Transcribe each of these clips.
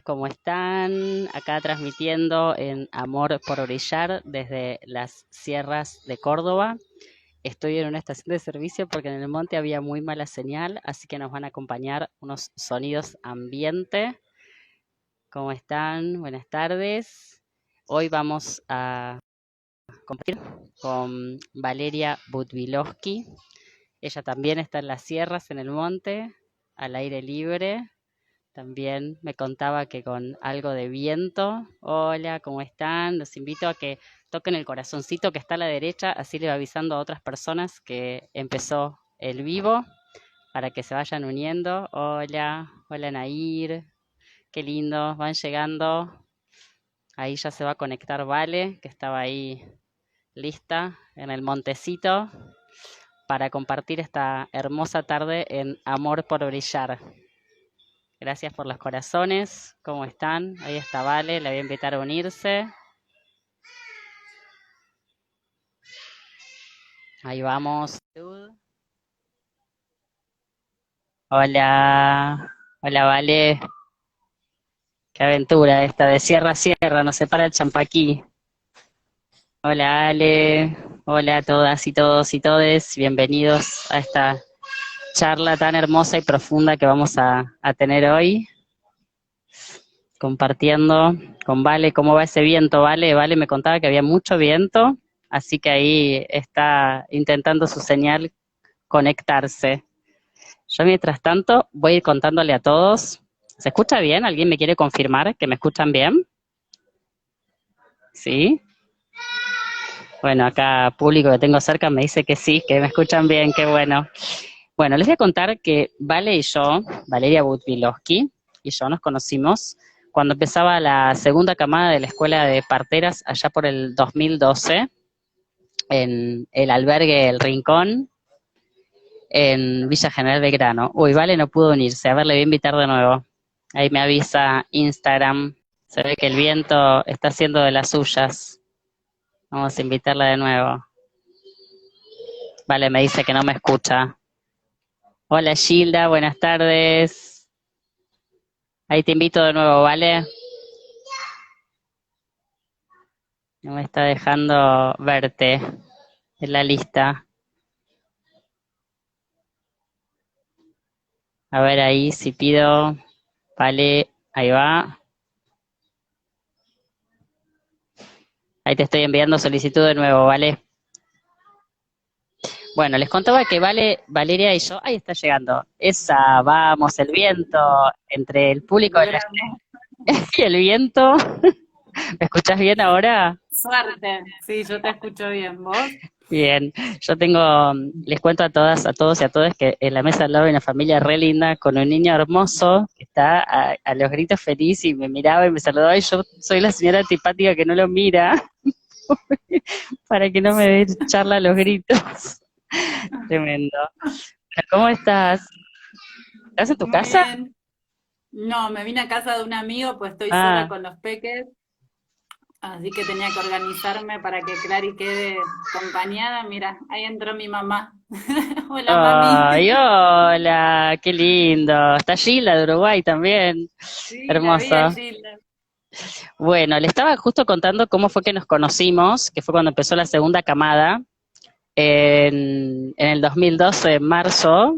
¿Cómo están? Acá transmitiendo en Amor por Orillar desde las sierras de Córdoba. Estoy en una estación de servicio porque en el monte había muy mala señal, así que nos van a acompañar unos sonidos ambiente. ¿Cómo están? Buenas tardes. Hoy vamos a compartir con Valeria Budvilowski. Ella también está en las sierras, en el monte, al aire libre. También me contaba que con algo de viento. Hola, ¿cómo están? Los invito a que toquen el corazoncito que está a la derecha, así le va avisando a otras personas que empezó el vivo para que se vayan uniendo. Hola, hola Nair, qué lindo, van llegando. Ahí ya se va a conectar Vale, que estaba ahí lista en el montecito para compartir esta hermosa tarde en Amor por Brillar. Gracias por los corazones. ¿Cómo están? Ahí está Vale, la voy a invitar a unirse. Ahí vamos. Hola, hola Vale. Qué aventura esta, de sierra a sierra, nos separa el Champaquí. Hola Ale, hola a todas y todos y todes. Bienvenidos a esta charla tan hermosa y profunda que vamos a tener hoy. Compartiendo con Vale cómo va ese viento. Vale me contaba que había mucho viento, así que ahí está intentando su señal conectarse. Yo mientras tanto voy a ir contándole a todos. ¿Se escucha bien? ¿Alguien me quiere confirmar que me escuchan bien? ¿Sí? Bueno, acá público que tengo cerca me dice que sí, que me escuchan bien, qué bueno. Bueno, les voy a contar que Vale y yo, Valeria Budvilowski y yo nos conocimos cuando empezaba la segunda camada de la escuela de parteras allá por el 2012 en el albergue El Rincón en Villa General Belgrano. Uy, Vale no pudo unirse, a ver, le voy a invitar de nuevo. Ahí me avisa Instagram, se ve que el viento está haciendo de las suyas. Vamos a invitarla de nuevo. Vale, me dice que no me escucha. Hola Gilda, buenas tardes. Ahí te invito de nuevo, ¿vale? No me está dejando verte en la lista. A ver ahí si pido. Vale, ahí va. Ahí te estoy enviando solicitud de nuevo, ¿vale? Bueno, les contaba que Valeria y yo, ahí está llegando. Esa, vamos, el viento, entre el público de la Logramos. y el viento. ¿Me escuchás bien ahora? Suerte. Sí, yo te escucho bien. ¿Vos? Bien, yo tengo, les cuento a todas, a todos y a todas que en la mesa al lado hay una familia re linda con un niño hermoso que está a los gritos feliz y me miraba y me saludaba y yo soy la señora antipática que no lo mira para que no me dé charla a los gritos. Tremendo. ¿Cómo estás? ¿Estás en tu Muy casa? bien. No, me vine a casa de un amigo, pues estoy sola Ah, con los peques, así que tenía que organizarme para que Clary quede acompañada. Mira, ahí entró mi mamá. Hola, mami. ay, hola, qué lindo. Está Gilda de Uruguay también. Sí, la vi Hermoso. a Gilda. Bueno, le estaba justo contando cómo fue que nos conocimos, que fue cuando empezó la segunda camada, en el 2012, en marzo,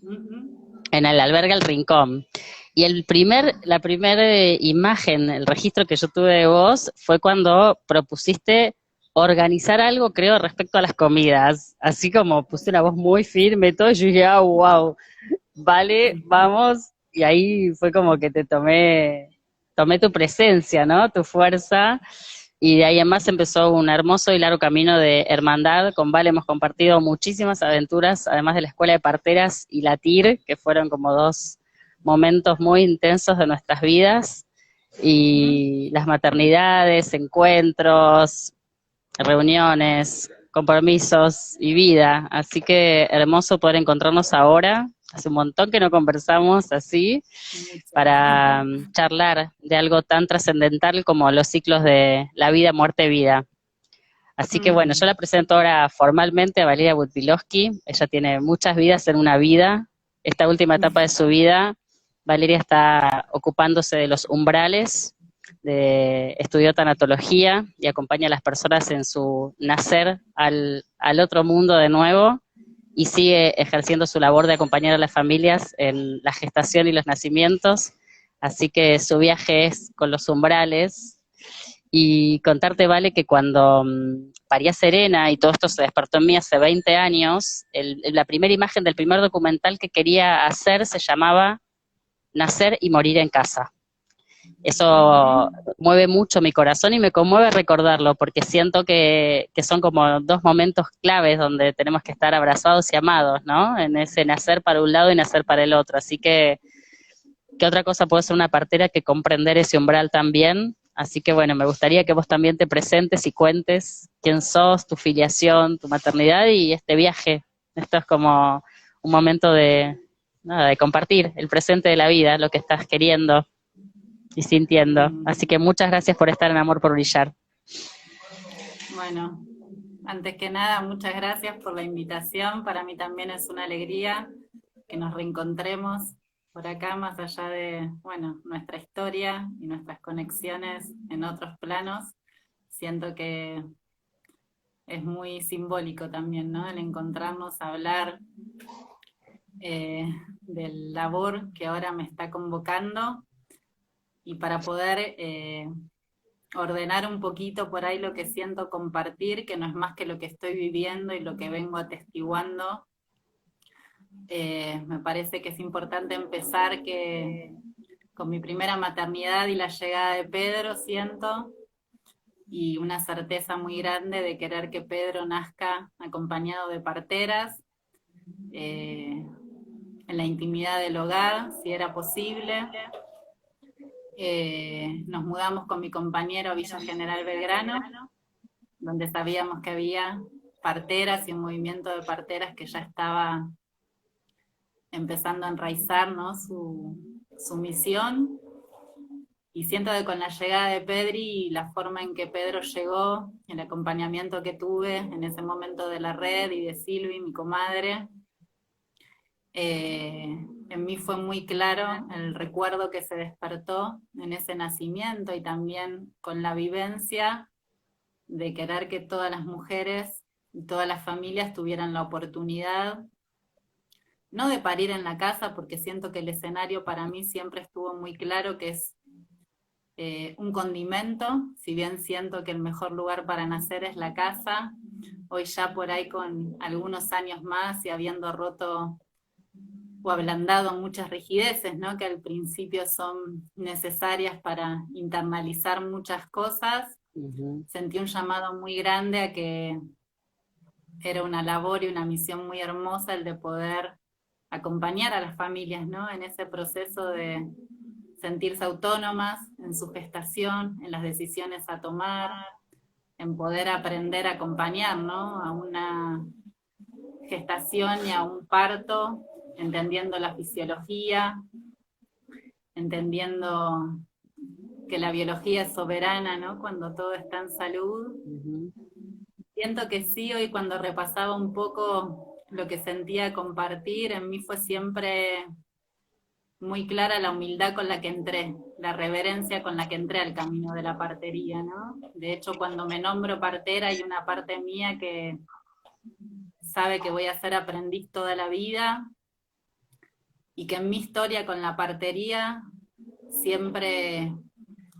Ujú. en el albergue El Rincón. Y la primera imagen, el registro que yo tuve de vos, fue cuando propusiste organizar algo, creo, respecto a las comidas. Así como puse una voz muy firme y todo, y yo dije, ah, wow, vale, vamos. Y ahí fue como que tomé tu presencia, ¿no? Tu fuerza. Y de ahí en más empezó un hermoso y largo camino de hermandad. Con Vale hemos compartido muchísimas aventuras, además de la escuela de parteras y la TIR, que fueron como dos momentos muy intensos de nuestras vidas. Ujú. Y las maternidades, encuentros, reuniones, compromisos y vida. Así que hermoso poder encontrarnos ahora. Hace un montón que no conversamos así Mucho. para charlar de algo tan trascendental como los ciclos de la vida, muerte, vida. Así que bueno, yo Mm. la presento ahora formalmente a Valeria Budvilowski. Ella tiene muchas vidas en una vida. Esta última etapa de su vida Valeria está ocupándose de los umbrales, estudió tanatología y acompaña a las personas en su nacer al otro mundo de nuevo, y sigue ejerciendo su labor de acompañar a las familias en la gestación y los nacimientos. Así que su viaje es con los umbrales. Y contarte, Vale, que cuando parí a Serena y todo esto se despertó en mí hace 20 años, la primera imagen del primer documental que quería hacer se llamaba Nacer y morir en casa. Eso mueve mucho mi corazón y me conmueve recordarlo, porque siento que son como dos momentos claves donde tenemos que estar abrazados y amados, ¿no? En ese nacer para un lado y nacer para el otro. Así que, ¿qué otra cosa puede ser una partera que comprender ese umbral también? Así que bueno, me gustaría que vos también te presentes y cuentes quién sos, tu filiación, tu maternidad y este viaje. Esto es como un momento de, nada, de compartir el presente de la vida, lo que estás queriendo y sintiendo. Así que muchas gracias por estar en Amor por Brillar. Bueno, antes que nada, muchas gracias por la invitación. Para mí también es una alegría que nos reencontremos por acá, más allá de, bueno, nuestra historia y nuestras conexiones en otros planos. Siento que es muy simbólico también, ¿no? El encontrarnos a hablar del labor que ahora me está convocando, y para poder ordenar un poquito por ahí lo que siento compartir, que no es más que lo que estoy viviendo y lo que vengo atestiguando. Me parece que es importante empezar que con mi primera maternidad y la llegada de Pedro siento, y una certeza muy grande de querer que Pedro nazca acompañado de parteras, en la intimidad del hogar, si era posible. Nos mudamos con mi compañero a Villa General Belgrano, donde sabíamos que había parteras y un movimiento de parteras que ya estaba empezando a enraizar, ¿no? su misión. Y siento que con la llegada de Pedri y la forma en que Pedro llegó, el acompañamiento que tuve en ese momento de la red y de Silvi, mi comadre, en mí fue muy claro el recuerdo que se despertó en ese nacimiento, y también con la vivencia de querer que todas las mujeres y todas las familias tuvieran la oportunidad, no de parir en la casa, porque siento que el escenario para mí siempre estuvo muy claro que es un condimento, si bien siento que el mejor lugar para nacer es la casa. Hoy ya por ahí con algunos años más y habiendo roto o ablandado muchas rigideces, ¿no? Que al principio son necesarias para internalizar muchas cosas, sentí un llamado muy grande a que era una labor y una misión muy hermosa el de poder acompañar a las familias, ¿no? En ese proceso de sentirse autónomas en su gestación, en las decisiones a tomar, en poder aprender a acompañar, ¿no? A una gestación y a un parto, entendiendo la fisiología, entendiendo que la biología es soberana, ¿no? Cuando todo está en salud. Siento que sí, hoy cuando repasaba un poco lo que sentía compartir, en mí fue siempre muy clara la humildad con la que entré, la reverencia con la que entré al camino de la partería, ¿no? De hecho, cuando me nombro partera, hay una parte mía que sabe que voy a ser aprendiz toda la vida, y que en mi historia con la partería, siempre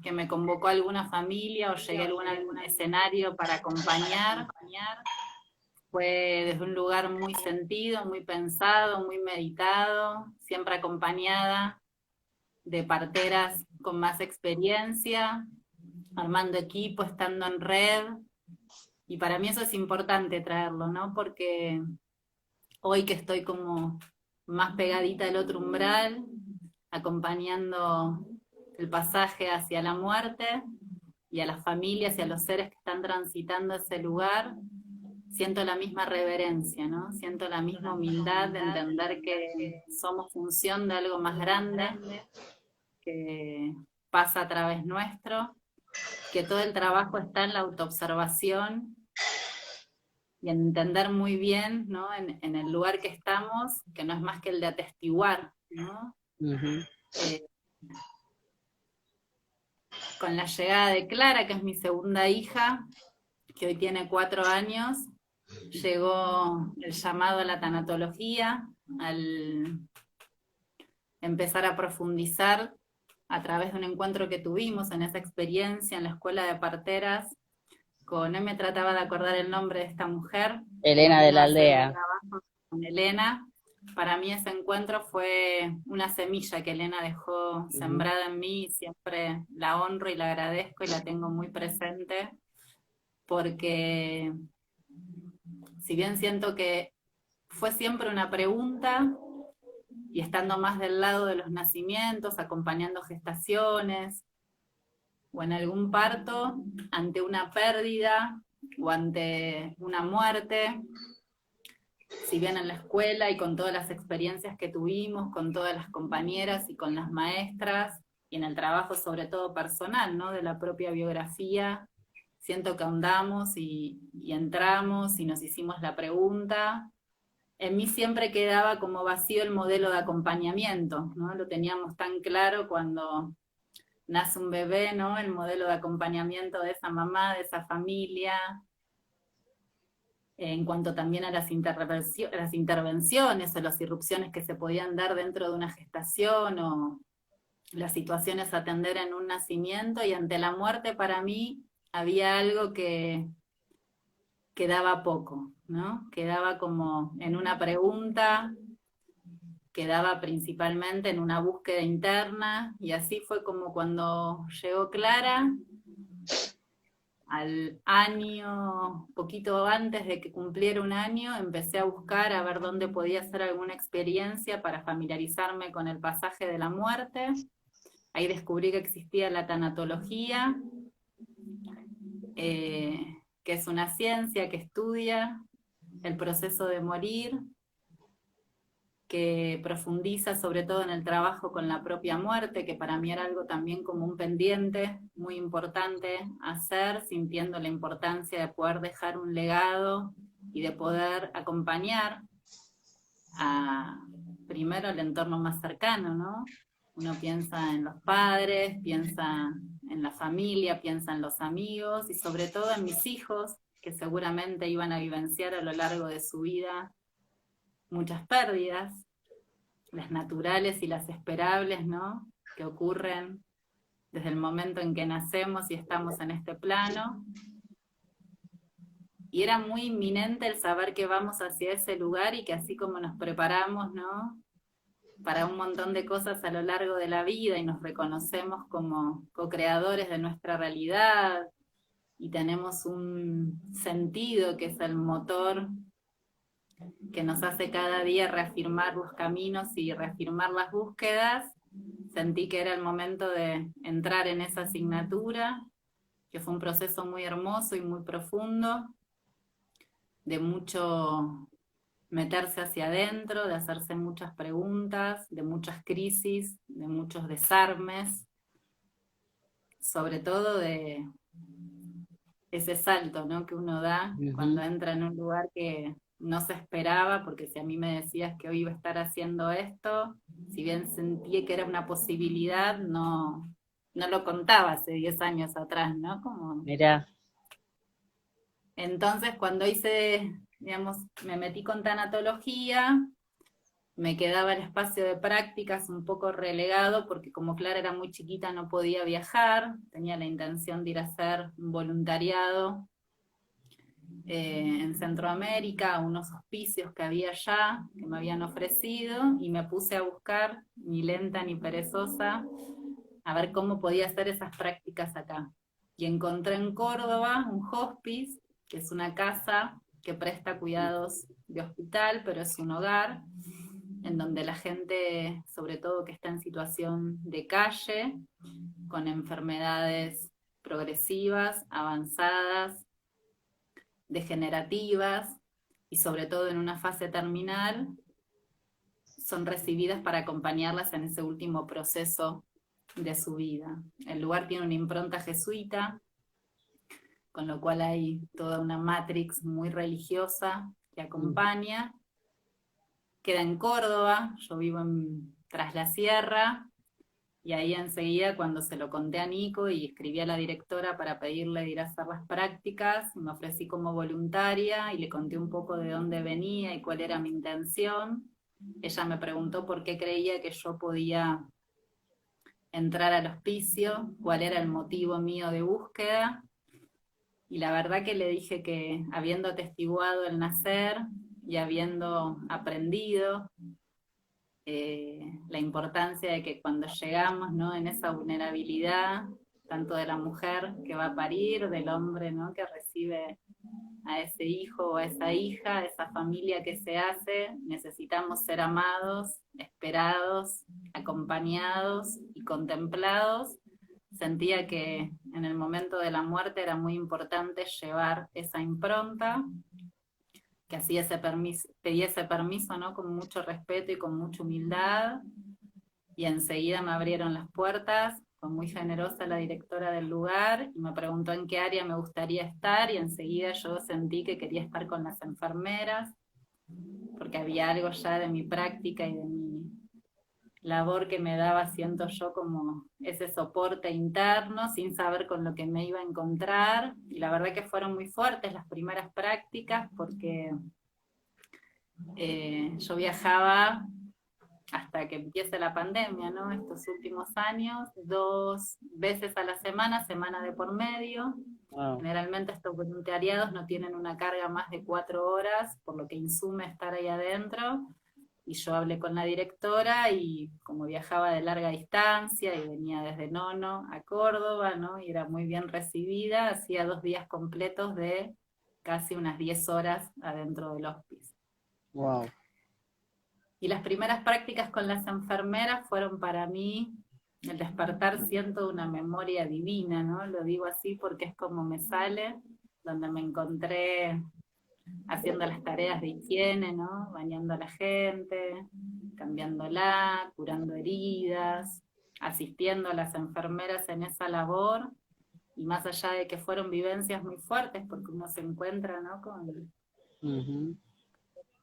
que me convocó alguna familia o llegué a algún escenario para acompañar, fue desde un lugar muy sentido, muy pensado, muy meditado, siempre acompañada de parteras con más experiencia, armando equipo, estando en red. Y para mí eso es importante traerlo, ¿no? Porque hoy que estoy como más pegadita al otro umbral, acompañando el pasaje hacia la muerte, y a las familias y a los seres que están transitando ese lugar, siento la misma reverencia, ¿no? Siento la misma humildad de entender que somos función de algo más grande que pasa a través nuestro, que todo el trabajo está en la autoobservación y en entender muy bien, ¿no? En el lugar que estamos, que no es más que el de atestiguar, ¿no? Eh, con la llegada de Clara, que es mi segunda hija, que hoy tiene 4 años, llegó el llamado a la tanatología, al empezar a profundizar a través de un encuentro que tuvimos en esa experiencia en la escuela de parteras. Con él me trataba de acordar el nombre de esta mujer que Elena de vino la a hacer un aldea. trabajo con Elena. Para mí ese encuentro fue una semilla que Elena dejó sembrada en mí y siempre la honro y la agradezco y la tengo muy presente porque si bien siento que fue siempre una pregunta y estando más del lado de los nacimientos, acompañando gestaciones o en algún parto, ante una pérdida o ante una muerte, si bien en la escuela y con todas las experiencias que tuvimos, con todas las compañeras y con las maestras, y en el trabajo sobre todo personal, ¿no? De la propia biografía, siento que ahondamos y entramos y nos hicimos la pregunta. En mí siempre quedaba como vacío el modelo de acompañamiento, ¿no? Lo teníamos tan claro cuando nace un bebé, ¿no? El modelo de acompañamiento de esa mamá, de esa familia, en cuanto también a las intervenciones o las irrupciones que se podían dar dentro de una gestación o las situaciones a atender en un nacimiento, y ante la muerte para mí había algo que quedaba poco, ¿no? Quedaba como en una pregunta, quedaba principalmente en una búsqueda interna, y así fue como cuando llegó Clara, al año, poquito antes de que cumpliera un año, empecé a buscar a ver dónde podía hacer alguna experiencia para familiarizarme con el pasaje de la muerte. Ahí descubrí que existía la tanatología, que es una ciencia que estudia el proceso de morir, que profundiza sobre todo en el trabajo con la propia muerte, que para mí era algo también como un pendiente muy importante hacer, sintiendo la importancia de poder dejar un legado y de poder acompañar a, primero al entorno más cercano, ¿no? Uno piensa en los padres, piensa en la familia, piensa en los amigos y sobre todo en mis hijos, que seguramente iban a vivenciar a lo largo de su vida muchas pérdidas, las naturales y las esperables, ¿no? Que ocurren desde el momento en que nacemos y estamos en este plano. Y era muy inminente el saber que vamos hacia ese lugar y que así como nos preparamos, ¿no? Para un montón de cosas a lo largo de la vida y nos reconocemos como co-creadores de nuestra realidad y tenemos un sentido que es el motor que nos hace cada día reafirmar los caminos y reafirmar las búsquedas, sentí que era el momento de entrar en esa asignatura, que fue un proceso muy hermoso y muy profundo, de mucho meterse hacia adentro, de hacerse muchas preguntas, de muchas crisis, de muchos desarmes, sobre todo de ese salto, ¿no? Que uno da cuando entra en un lugar que no se esperaba, porque si a mí me decías que hoy iba a estar haciendo esto, si bien sentí que era una posibilidad, no lo contaba hace 10 años atrás, ¿no? Como... Mirá. Entonces, cuando hice, digamos, me metí con tanatología, me quedaba el espacio de prácticas un poco relegado porque como Clara era muy chiquita no podía viajar, tenía la intención de ir a hacer un voluntariado en Centroamérica, a unos hospicios que había allá, que me habían ofrecido, y me puse a buscar, ni lenta ni perezosa, a ver cómo podía hacer esas prácticas acá. Y encontré en Córdoba un hospice, que es una casa que presta cuidados de hospital, pero es un hogar, en donde la gente, sobre todo que está en situación de calle, con enfermedades progresivas, avanzadas, degenerativas y sobre todo en una fase terminal, son recibidas para acompañarlas en ese último proceso de su vida. El lugar tiene una impronta jesuita, con lo cual hay toda una matrix muy religiosa que acompaña. Queda en Córdoba, yo vivo Tras la Sierra, Y ahí enseguida, cuando se lo conté a Nico y escribí a la directora para pedirle ir a hacer las prácticas, me ofrecí como voluntaria y le conté un poco de dónde venía y cuál era mi intención. Ella me preguntó por qué creía que yo podía entrar al hospicio, cuál era el motivo mío de búsqueda. Y la verdad que le dije que habiendo atestiguado el nacer y habiendo aprendido la importancia de que cuando llegamos, ¿no?, en esa vulnerabilidad, tanto de la mujer que va a parir, del hombre, ¿no?, que recibe a ese hijo o a esa hija, a esa familia que se hace, necesitamos ser amados, esperados, acompañados y contemplados. Sentía que en el momento de la muerte era muy importante llevar esa impronta, que hacía ese permiso, pedía ese permiso, ¿no?, con mucho respeto y con mucha humildad, y enseguida me abrieron las puertas. Fue muy generosa la directora del lugar y me preguntó en qué área me gustaría estar, y enseguida yo sentí que quería estar con las enfermeras, porque había algo ya de mi práctica y de mi labor que me daba, siento yo, como ese soporte interno, sin saber con lo que me iba a encontrar. Y la verdad que fueron muy fuertes las primeras prácticas, porque yo viajaba hasta que empiece la pandemia, ¿no?, estos últimos años, 2 veces a la semana, semana de por medio. Wow. Generalmente estos voluntariados no tienen una carga más de 4 horas, por lo que insume estar ahí adentro. Y yo hablé con la directora, y como viajaba de larga distancia y venía desde Nono a Córdoba, ¿no?, y era muy bien recibida, hacía 2 días completos de casi unas 10 horas adentro del hospice. Wow. Y las primeras prácticas con las enfermeras fueron para mí el despertar, siento, una memoria divina, ¿no? Lo digo así porque es como me sale, donde me encontré haciendo las tareas de higiene, ¿no?, bañando a la gente, cambiándola, curando heridas, asistiendo a las enfermeras en esa labor. Y más allá de que fueron vivencias muy fuertes, porque uno se encuentra, ¿no?, con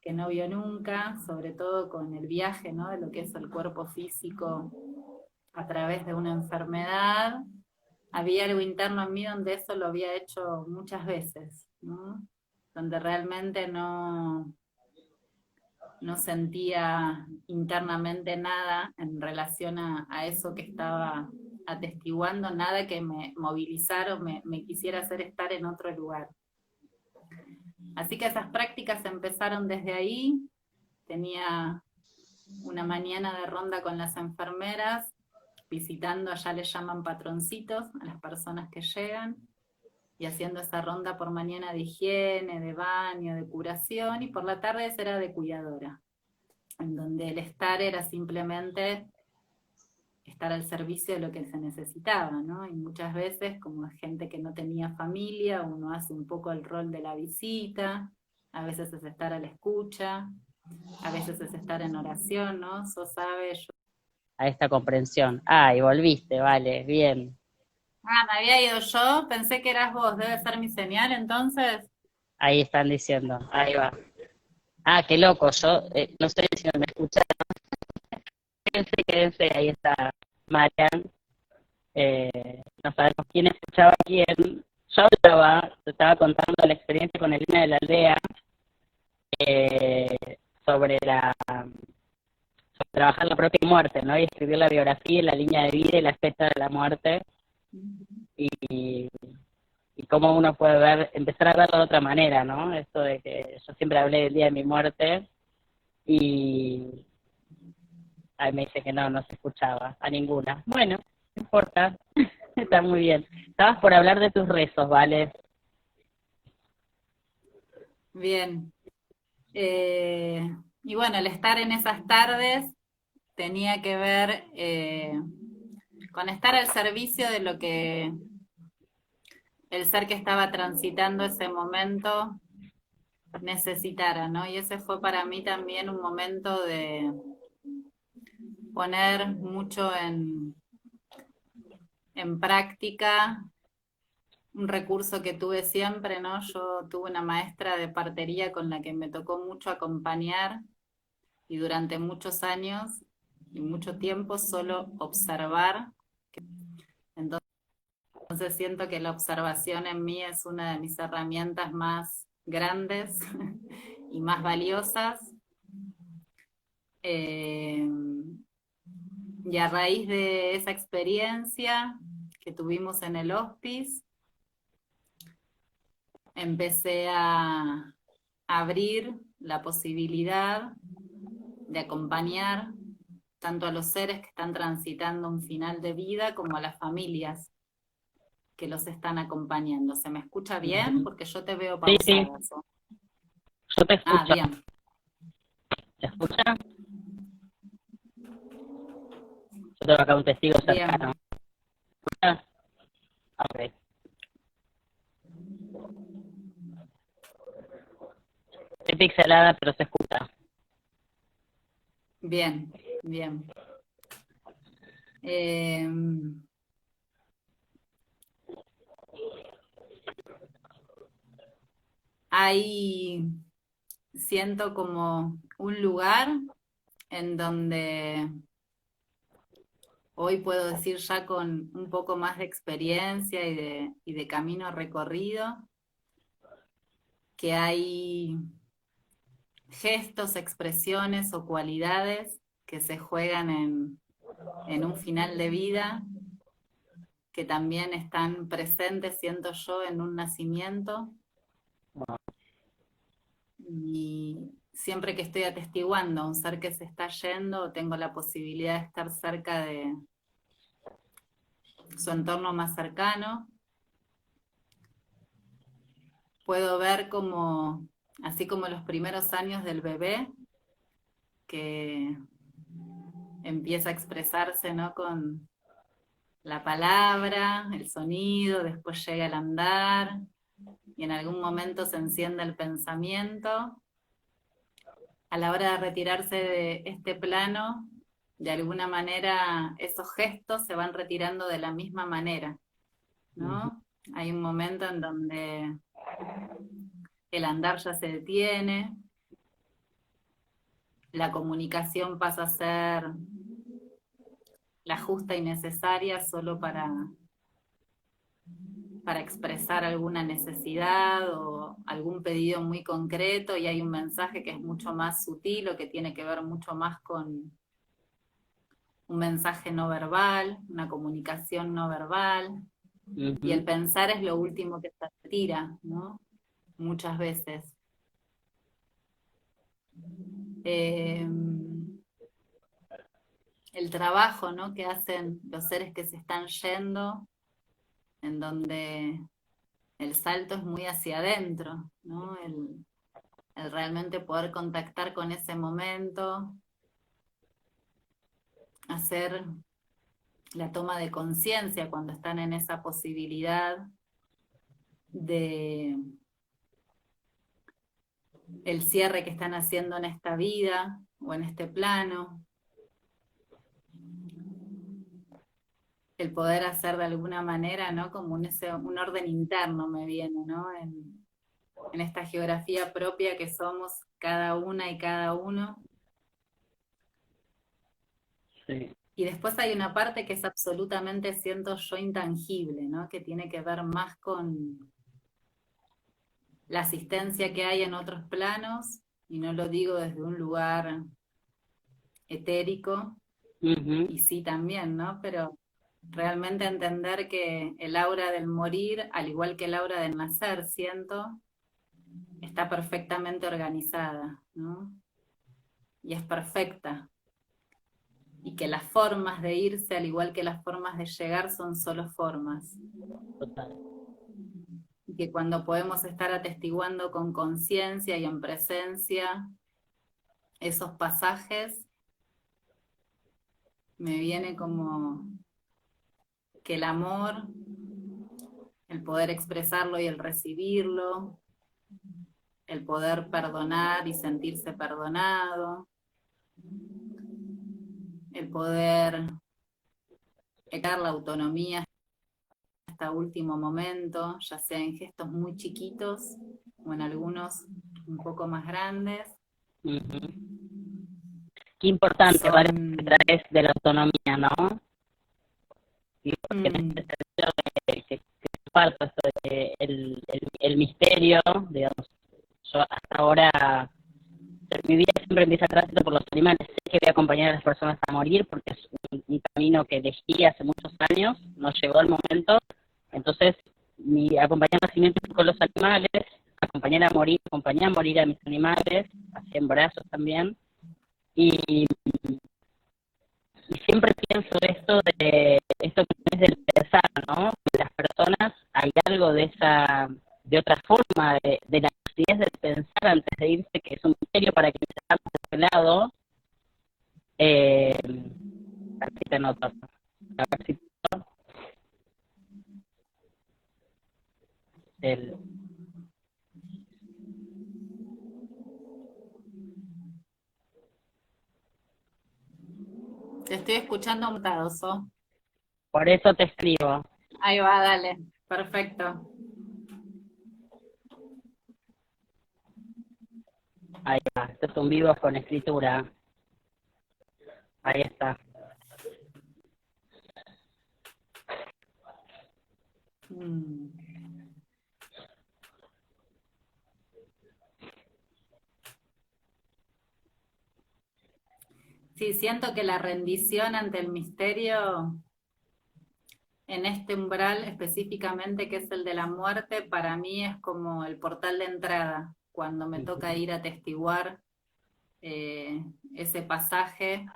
que no vio nunca, sobre todo con el viaje, ¿no?, de lo que es el cuerpo físico a través de una enfermedad. Había algo interno en mí donde eso lo había hecho muchas veces, ¿no?, donde realmente no sentía internamente nada en relación a eso que estaba atestiguando, nada que me movilizara o me quisiera hacer estar en otro lugar. Así que esas prácticas empezaron desde ahí. Tenía una mañana de ronda con las enfermeras, visitando, allá les llaman patroncitos a las personas que llegan, y haciendo esa ronda por mañana de higiene, de baño, de curación, y por la tarde era de cuidadora, en donde el estar era simplemente estar al servicio de lo que se necesitaba, ¿no? Y muchas veces, como gente que no tenía familia, uno hace un poco el rol de la visita, a veces es estar a la escucha, a veces es estar en oración, ¿no? Sos sabe, yo... A esta comprensión. Ah, y volviste, vale, bien. Ah, me había ido yo, pensé que eras vos, debe ser mi señal entonces. Ahí están diciendo, ahí va. Ah, qué loco, yo no sé si no me escuchan. Quédense, ahí está Marian. No sabemos quién escuchaba a quién. Yo te estaba contando la experiencia con Elena de la Aldea, sobre trabajar la propia muerte, ¿no? Y escribir la biografía, la línea de vida y la fecha de la muerte. Y cómo uno puede empezar a verlo de otra manera, ¿no? Esto de que yo siempre hablé del día de mi muerte, y ahí me dice que no se escuchaba a ninguna. Bueno, no importa, está muy bien. Estabas por hablar de tus rezos, ¿vale? Bien. Y bueno, el estar en esas tardes tenía que ver con estar al servicio de lo que el ser que estaba transitando ese momento necesitara, ¿no? Y ese fue para mí también un momento de poner mucho en práctica un recurso que tuve siempre, ¿no? Yo tuve una maestra de partería con la que me tocó mucho acompañar, y durante muchos años y mucho tiempo solo observar. Entonces siento que la observación en mí es una de mis herramientas más grandes y más valiosas. Y a raíz de esa experiencia que tuvimos en el hospice, empecé a abrir la posibilidad de acompañar tanto a los seres que están transitando un final de vida como a las familias que los están acompañando. ¿Se me escucha bien? Porque yo te veo pausada. Sí, sí. Yo te escucho. Bien. ¿Te escucha? Yo tengo acá un testigo cercano. ¿Me escuchas? Ok. Estoy pixelada, pero se escucha. Bien, bien. Ahí siento como un lugar en donde hoy puedo decir ya con un poco más de experiencia y de camino recorrido, que hay gestos, expresiones o cualidades que se juegan en un final de vida, que también están presentes, siento yo, en un nacimiento. Y siempre que estoy atestiguando a un ser que se está yendo, tengo la posibilidad de estar cerca de su entorno más cercano. Puedo ver como, así como los primeros años del bebé, que empieza a expresarse, ¿no?, con la palabra, el sonido, después llega el andar, y en algún momento se enciende el pensamiento. A la hora de retirarse de este plano, de alguna manera esos gestos se van retirando de la misma manera, ¿no? Hay un momento en donde el andar ya se detiene, la comunicación pasa a ser la justa y necesaria solo para expresar alguna necesidad o algún pedido muy concreto, y hay un mensaje que es mucho más sutil o que tiene que ver mucho más con un mensaje no verbal, una comunicación no verbal, y el pensar es lo último que se retira, ¿no? Muchas veces. El trabajo, ¿no?, que hacen los seres que se están yendo, en donde el salto es muy hacia adentro, ¿no? El realmente poder contactar con ese momento, hacer la toma de conciencia cuando están en esa posibilidad de el cierre que están haciendo en esta vida o en este plano, el poder hacer de alguna manera, ¿no?, como un orden interno me viene, ¿no?, en esta geografía propia que somos cada una y cada uno. Sí. Y después hay una parte que es absolutamente, siento yo, intangible, ¿no?, que tiene que ver más con la asistencia que hay en otros planos, y no lo digo desde un lugar etérico, y sí también, ¿no?, pero realmente entender que el aura del morir, al igual que el aura del nacer, siento, está perfectamente organizada, ¿no?, y es perfecta, y que las formas de irse, al igual que las formas de llegar, son solo formas. Total. Y que cuando podemos estar atestiguando con conciencia y en presencia esos pasajes, me viene como que el amor, el poder expresarlo y el recibirlo, el poder perdonar y sentirse perdonado, el poder ejercer la autonomía hasta último momento, ya sea en gestos muy chiquitos o en algunos un poco más grandes. qué importante, ¿vale? son... Que traes de la autonomía, ¿no? Y porque en Mm, este sentido que parto esto de el misterio, digamos, yo hasta ahora, mi vida siempre empieza a tránsito por los animales, sé que voy a acompañar a las personas a morir porque es un camino que elegí hace muchos años, no llegó el momento, entonces mi acompañar nacimiento con los animales, acompañar a morir a mis animales, así en brazos también, y siempre pienso esto que es del pensar, ¿no? En las personas hay algo de otra forma, de la necesidad de pensar antes de irse, que es un misterio para quienes estamos de este lado. Eh, Así te noto. A ver si el, te estoy escuchando mutado, So. por eso te escribo. Ahí va, dale. Perfecto. Ahí va, esto es un vivo con escritura. Ahí está. Mm. Sí, siento que la rendición ante el misterio en este umbral específicamente, que es el de la muerte, para mí es como el portal de entrada, cuando me toca ir a atestiguar ese pasaje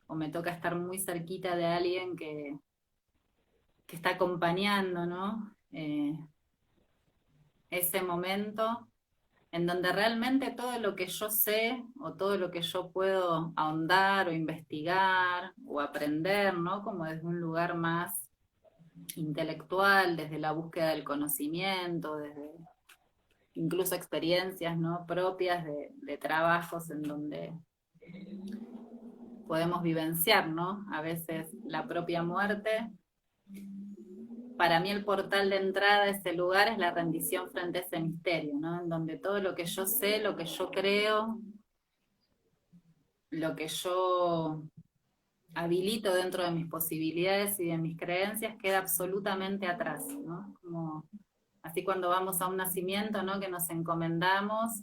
o me toca estar muy cerquita de alguien que está acompañando, ¿no? Ese momento en donde realmente todo lo que yo sé o todo lo que yo puedo ahondar o investigar o aprender, ¿no? Como desde un lugar más intelectual, desde la búsqueda del conocimiento, desde incluso experiencias, ¿no? Propias de trabajos en donde podemos vivenciar, ¿no? A veces la propia muerte. Para mí el portal de entrada a ese lugar es la rendición frente a ese misterio, ¿no? En donde todo lo que yo sé, lo que yo creo, lo que yo habilito dentro de mis posibilidades y de mis creencias queda absolutamente atrás, ¿no? Como así cuando vamos a un nacimiento, ¿no? Que nos encomendamos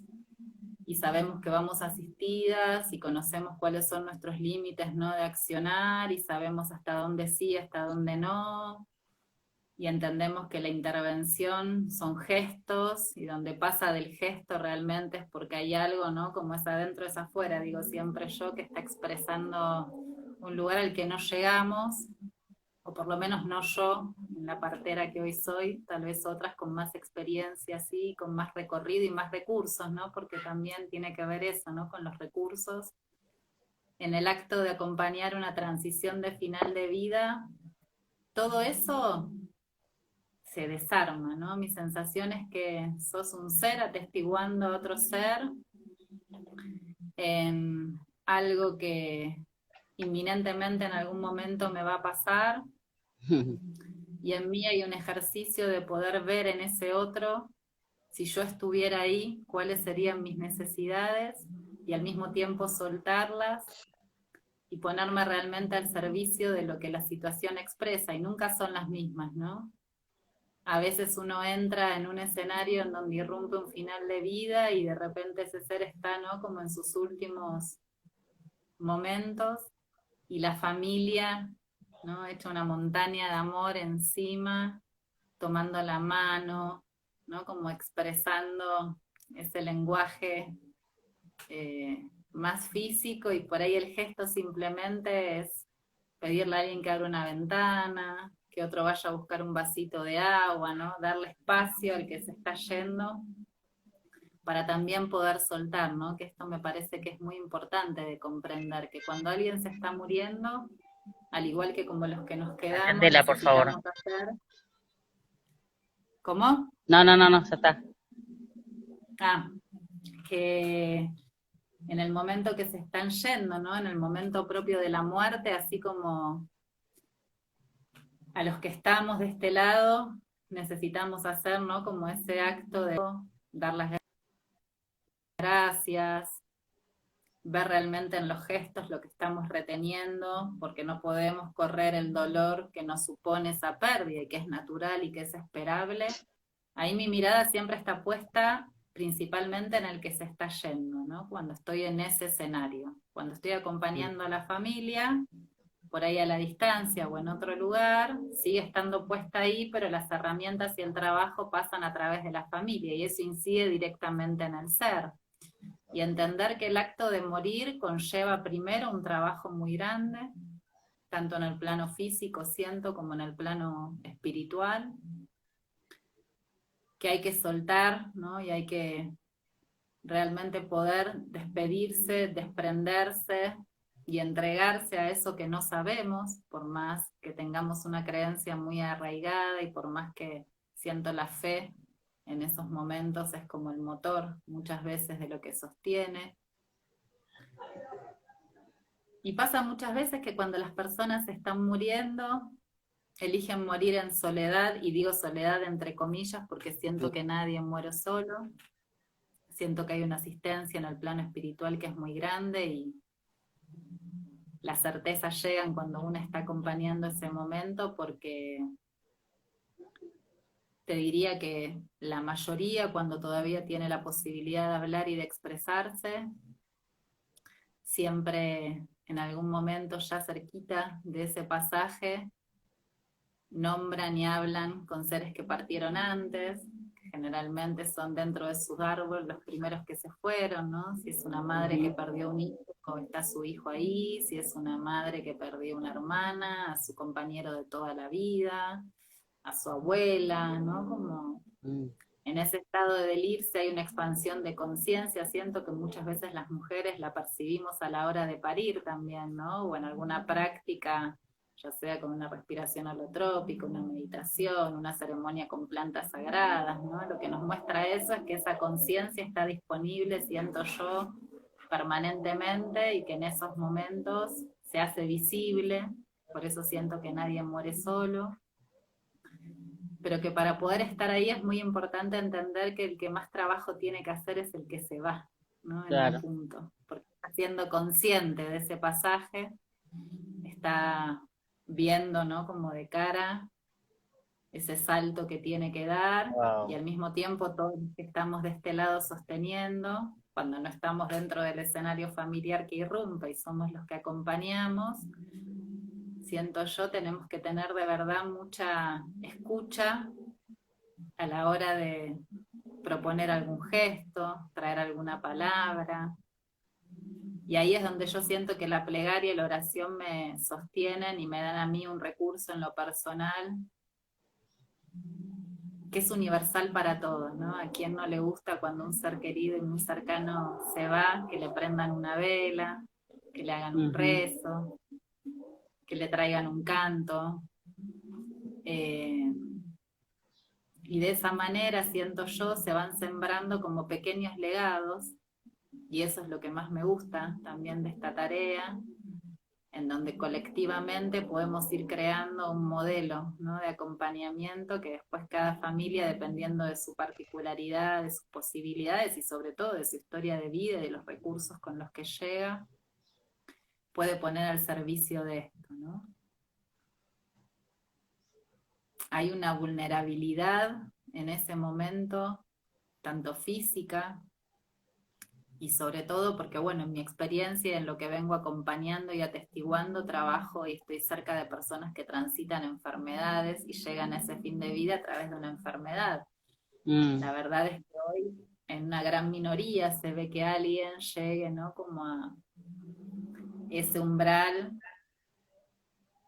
y sabemos que vamos asistidas y conocemos cuáles son nuestros límites, ¿no? De accionar y sabemos hasta dónde sí, hasta dónde no, y entendemos que la intervención son gestos y donde pasa del gesto realmente es porque hay algo, ¿no? Como es adentro es afuera, digo siempre yo, que está expresando un lugar al que no llegamos, o por lo menos no yo, en la partera que hoy soy, tal vez otras con más experiencia, sí, con más recorrido y más recursos, ¿no? Porque también tiene que ver eso, ¿no? Con los recursos. En el acto de acompañar una transición de final de vida, todo eso se desarma, ¿no? Mi sensación es que sos un ser atestiguando a otro ser en algo que inminentemente en algún momento me va a pasar, y en mí hay un ejercicio de poder ver en ese otro, si yo estuviera ahí, cuáles serían mis necesidades y al mismo tiempo soltarlas y ponerme realmente al servicio de lo que la situación expresa, y nunca son las mismas, ¿no? A veces uno entra en un escenario en donde irrumpe un final de vida y de repente ese ser está, ¿no? Como en sus últimos momentos y la familia, ¿no? Hecha una montaña de amor encima, tomando la mano, ¿no? Como expresando ese lenguaje más físico, y por ahí el gesto simplemente es pedirle a alguien que abra una ventana, que otro vaya a buscar un vasito de agua, ¿no? Darle espacio al que se está yendo para también poder soltar, ¿no? Que esto me parece que es muy importante de comprender, que cuando alguien se está muriendo, al igual que como los que nos quedamos, Atendela, por favor. necesitamos hacer... ¿Cómo? No, no, no, no, ya está. Ah, que en el momento que se están yendo, ¿no? En el momento propio de la muerte, así como a los que estamos de este lado, necesitamos hacer, ¿no? Como ese acto de dar las gracias, ver realmente en los gestos lo que estamos reteniendo, porque no podemos correr el dolor que nos supone esa pérdida y que es natural y que es esperable. Ahí mi mirada siempre está puesta principalmente en el que se está yendo, ¿no? Cuando estoy en ese escenario, cuando estoy acompañando a la familia, por ahí a la distancia o en otro lugar, sigue estando puesta ahí, pero las herramientas y el trabajo pasan a través de la familia y eso incide directamente en el ser. Y entender que el acto de morir conlleva primero un trabajo muy grande, tanto en el plano físico, siento, como en el plano espiritual, que hay que soltar, ¿no? Y hay que realmente poder despedirse, desprenderse y entregarse a eso que no sabemos, por más que tengamos una creencia muy arraigada y por más que siento la fe en esos momentos, es como el motor muchas veces de lo que sostiene. Y pasa muchas veces que cuando las personas están muriendo, eligen morir en soledad, y digo soledad entre comillas porque siento que nadie muere solo, siento que hay una asistencia en el plano espiritual que es muy grande y las certezas llegan cuando uno está acompañando ese momento, porque te diría que la mayoría, cuando todavía tiene la posibilidad de hablar y de expresarse, siempre en algún momento ya cerquita de ese pasaje, nombran y hablan con seres que partieron antes, que generalmente son dentro de sus árboles los primeros que se fueron, ¿no? Si es una madre que perdió un hijo, está su hijo ahí; si es una madre que perdió una hermana, a su compañero de toda la vida, a su abuela, ¿no? Como en ese estado de delirse hay una expansión de conciencia. Siento que muchas veces las mujeres la percibimos a la hora de parir también, ¿no? O en alguna práctica, ya sea con una respiración holotrópica, una meditación, una ceremonia con plantas sagradas, ¿no? Lo que nos muestra eso es que esa conciencia está disponible, siento yo, permanentemente, y que en esos momentos se hace visible. Por eso siento que nadie muere solo, pero que para poder estar ahí es muy importante entender que el que más trabajo tiene que hacer es el que se va, ¿no? En Claro. un punto, porque está siendo consciente de ese pasaje, está viendo, ¿no? Como de cara ese salto que tiene que dar, Wow. y al mismo tiempo todos los que estamos de este lado sosteniendo, cuando no estamos dentro del escenario familiar que irrumpe y somos los que acompañamos, siento yo, tenemos que tener de verdad mucha escucha a la hora de proponer algún gesto, traer alguna palabra. Y ahí es donde yo siento que la plegaria y la oración me sostienen y me dan a mí un recurso en lo personal que es universal para todos, ¿no? A quien no le gusta cuando un ser querido y muy cercano se va, que le prendan una vela, que le hagan un rezo, que le traigan un canto. Y de esa manera, siento yo, se van sembrando como pequeños legados, y eso es lo que más me gusta también de esta tarea, en donde colectivamente podemos ir creando un modelo, ¿no? De acompañamiento que después cada familia, dependiendo de su particularidad, de sus posibilidades y sobre todo de su historia de vida y de los recursos con los que llega, puede poner al servicio de esto, ¿no? Hay una vulnerabilidad en ese momento, tanto física, y sobre todo porque, bueno, en mi experiencia, en lo que vengo acompañando y atestiguando, trabajo y estoy cerca de personas que transitan enfermedades y llegan a ese fin de vida a través de una enfermedad. La verdad es que hoy, en una gran minoría, se ve que alguien llegue, ¿no? Como a ese umbral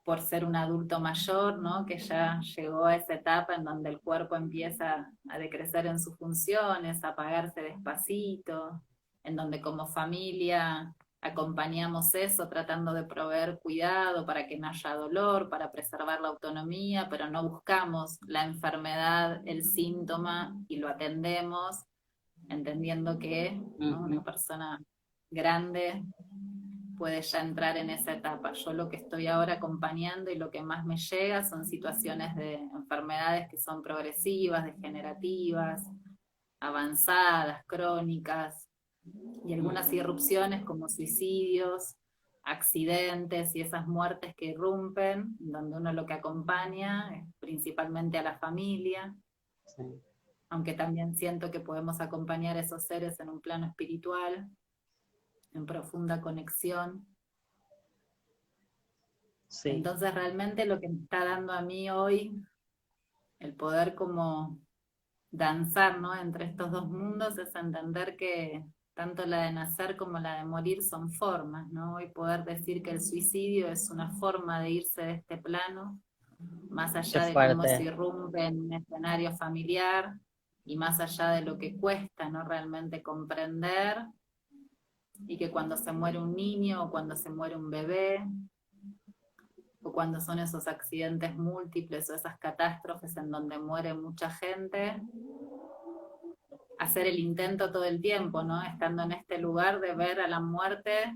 por ser un adulto mayor, ¿no? Que ya llegó a esa etapa en donde el cuerpo empieza a decrecer en sus funciones, a apagarse despacito, en donde como familia acompañamos eso, tratando de proveer cuidado para que no haya dolor, para preservar la autonomía, pero no buscamos la enfermedad, el síntoma, y lo atendemos, entendiendo que, ¿no? Una persona grande puede ya entrar en esa etapa. Yo lo que estoy ahora acompañando y lo que más me llega son situaciones de enfermedades que son progresivas, degenerativas, avanzadas, crónicas, y algunas irrupciones como suicidios, accidentes y esas muertes que irrumpen, donde uno lo que acompaña es principalmente a la familia, Sí. aunque también siento que podemos acompañar a esos seres en un plano espiritual, en profunda conexión. Sí. Entonces realmente lo que me está dando a mí hoy, el poder como danzar, ¿no?, entre estos dos mundos, es entender que tanto la de nacer como la de morir son formas, ¿no? Y poder decir que el suicidio es una forma de irse de este plano, más Qué allá de cómo se fuerte. irrumpe en un escenario familiar y más allá de lo que cuesta, ¿no?, realmente comprender, y que cuando se muere un niño o cuando se muere un bebé, o cuando son esos accidentes múltiples o esas catástrofes en donde muere mucha gente, hacer el intento todo el tiempo, ¿no? Estando en este lugar de ver a la muerte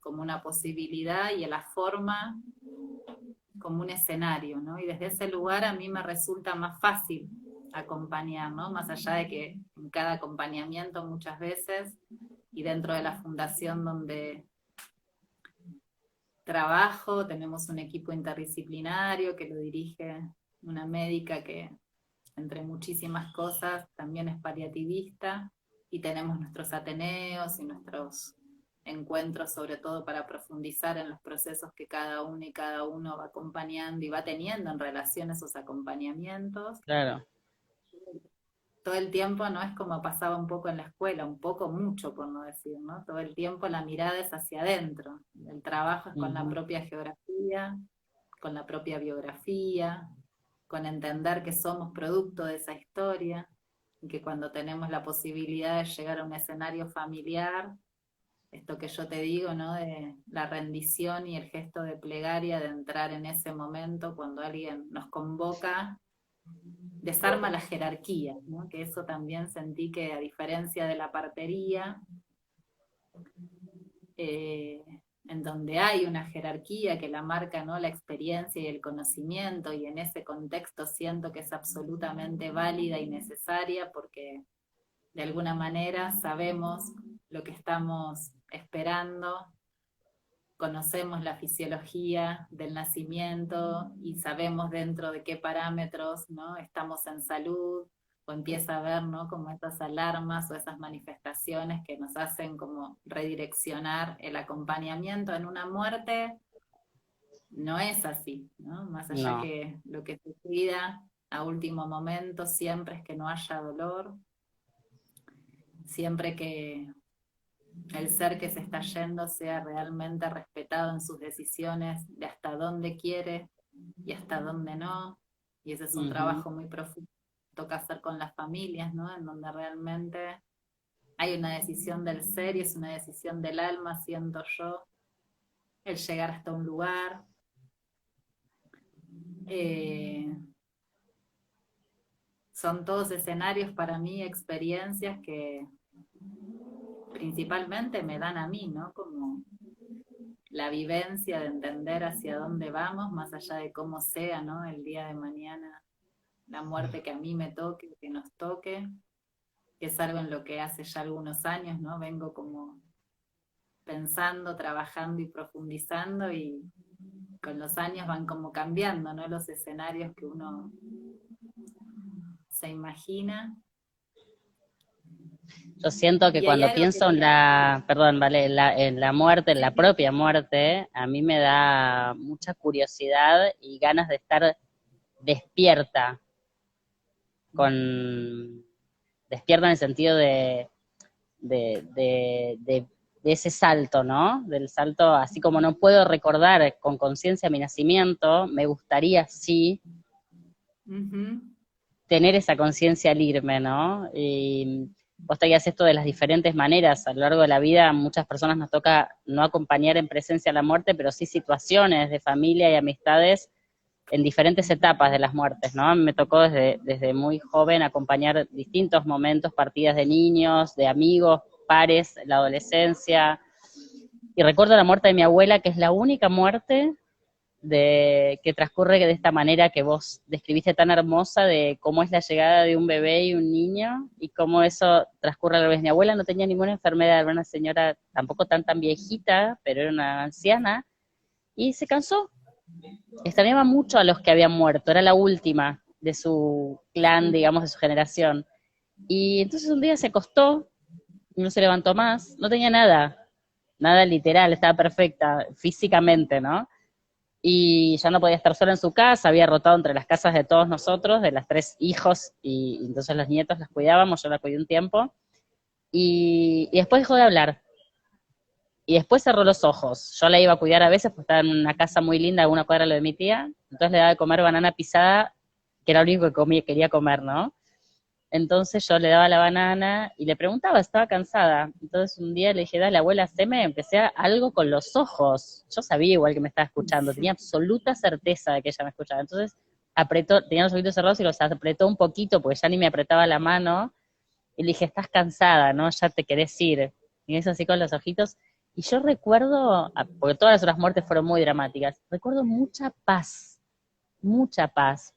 como una posibilidad y a la forma como un escenario, ¿no? Y desde ese lugar a mí me resulta más fácil acompañar, ¿no? Más allá de que en cada acompañamiento muchas veces, y dentro de la fundación donde trabajo, tenemos un equipo interdisciplinario que lo dirige una médica que, entre muchísimas cosas, también es paliativista, y tenemos nuestros ateneos y nuestros encuentros, sobre todo para profundizar en los procesos que cada uno y cada uno va acompañando y va teniendo en relación a esos acompañamientos. Claro. Todo el tiempo no es como pasaba un poco en la escuela, un poco mucho por no decir, ¿no? Todo el tiempo la mirada es hacia adentro, el trabajo es con la Ujú. propia geografía, con la propia biografía, con entender que somos producto de esa historia, y que cuando tenemos la posibilidad de llegar a un escenario familiar, esto que yo te digo, ¿no?, de la rendición y el gesto de plegaria, de entrar en ese momento cuando alguien nos convoca, desarma la jerarquía, ¿no?, que eso también sentí que, a diferencia de la partería, eh, en donde hay una jerarquía que la marca, ¿no?, la experiencia y el conocimiento, y en ese contexto siento que es absolutamente válida y necesaria, porque de alguna manera sabemos lo que estamos esperando, conocemos la fisiología del nacimiento y sabemos dentro de qué parámetros, ¿no?, estamos en salud, o empieza a haber, ¿no?, como esas alarmas o esas manifestaciones que nos hacen como redireccionar el acompañamiento. En una muerte no es así, ¿no? Más allá No. que lo que se cuida a último momento siempre es que no haya dolor, siempre que el ser que se está yendo sea realmente respetado en sus decisiones de hasta dónde quiere y hasta dónde no. Y ese es un Ujú. trabajo muy profundo que toca hacer con las familias, ¿no?, en donde realmente hay una decisión del ser y es una decisión del alma, siento yo, el llegar hasta un lugar. Eh, Son todos escenarios para mí, experiencias que principalmente me dan a mí, ¿no?, como la vivencia de entender hacia dónde vamos, más allá de cómo sea, ¿no?, el día de mañana, la muerte que a mí me toque, que nos toque, que es algo en lo que hace ya algunos años, ¿no?, vengo como pensando, trabajando y profundizando, y con los años van como cambiando, ¿no?, los escenarios que uno se imagina. Yo siento que Y hay cuando algo que pienso en la, perdón, vale, en la muerte, en sí, la propia muerte, a mí me da mucha curiosidad y ganas de estar despierta, con despierta en el sentido de, de, de, de ese salto, ¿no? Del salto, así como no puedo recordar con conciencia mi nacimiento, me gustaría sí uh-huh, tener esa conciencia al irme, ¿no? Y vos traías esto de las diferentes maneras, a lo largo de la vida a muchas personas nos toca no acompañar en presencia a la muerte, pero sí situaciones de familia y amistades en diferentes etapas de las muertes, ¿no? Me tocó desde muy joven acompañar distintos momentos, partidas de niños, de amigos, pares, la adolescencia, y recuerdo la muerte de mi abuela, que es la única muerte que transcurre de esta manera que vos describiste tan hermosa de cómo es la llegada de un bebé y un niño y cómo eso transcurre a la vez. Mi abuela no tenía ninguna enfermedad, era una señora tampoco tan viejita, pero era una anciana, y se cansó. Extrañaba mucho a los que habían muerto, era la última de su clan, digamos, de su generación. Y entonces un día se acostó, no se levantó más, no tenía nada, nada literal, estaba perfecta físicamente, ¿no? Y ya no podía estar sola en su casa, había rotado entre las casas de todos nosotros, de las 3 hijos, y entonces los nietos las cuidábamos, yo la cuidé un tiempo, y después dejó de hablar, y después cerró los ojos. Yo la iba a cuidar a veces, porque estaba en una casa muy linda, a una cuadra lo de mi tía, entonces le daba de comer banana pisada, que era lo único que quería comer, ¿no? Entonces yo le daba la banana y le preguntaba, estaba cansada. Entonces un día le dije, dale, abuela, haceme, empecé algo con los ojos. Yo sabía igual que me estaba escuchando, tenía absoluta certeza de que ella me escuchaba. Entonces apretó, tenía los ojitos cerrados y los apretó un poquito, porque ya ni me apretaba la mano. Y le dije, estás cansada, ¿no? Ya te querés ir. Y eso así con los ojitos. Y yo recuerdo, porque todas las otras muertes fueron muy dramáticas, recuerdo mucha paz,